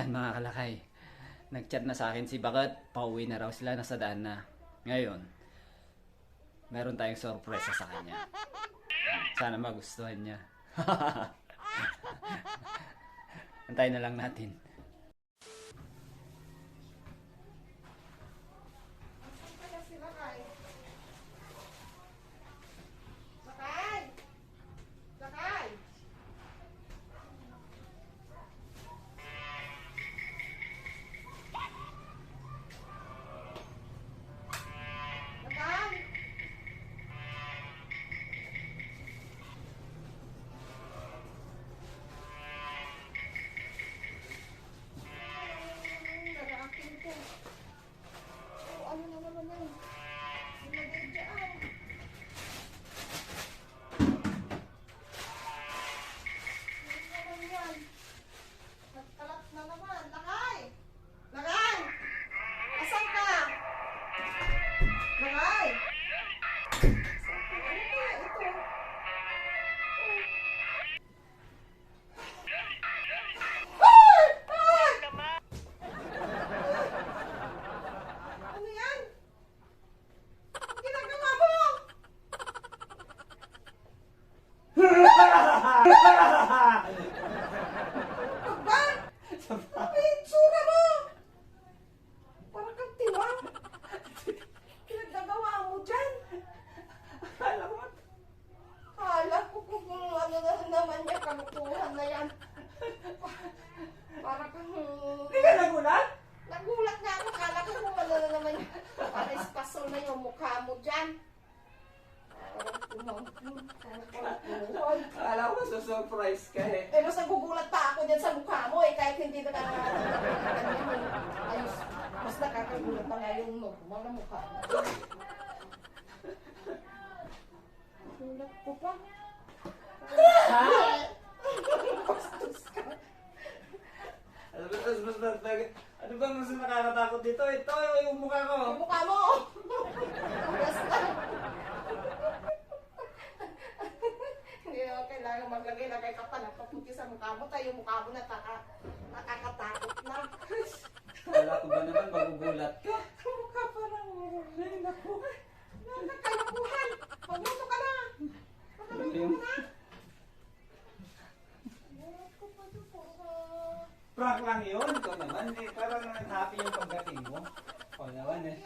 Ayan mga kalakay. Nag-chat na sa akin si Bagat. Pauwi na raw sila, nasa daan na. Ngayon, meron tayong sorpresa sa kanya. Sana magustuhan niya. Antayin na lang natin. Akala ko surprise ka eh. Eh, mas nagugulat pa ako dyan sa mukha mo eh, kahit hindi na ayos. Mas nakakagulat pa nga yung normal na mukha mo. Gulat ko pa. Ha? Bastos ka. Ano bang mas nakakatakot dito? Ito yung mukha ko. Yung mukha mo! Basta. Hindi naman kailangan maglagay-lagay ka pa ng paputi sa mukha mo. Tayo yung mukha mo nakakatakot na. Wala ko ba naman magugulat ka? Ang mukha parang ay naku. Nakakalakuhan. Pagmuto ka na. Nakalakuhan na. Gulat ko pa ito po. Prank lang yun. Ikaw naman eh. Parang happy yung pagdating mo. Ikaw naman eh.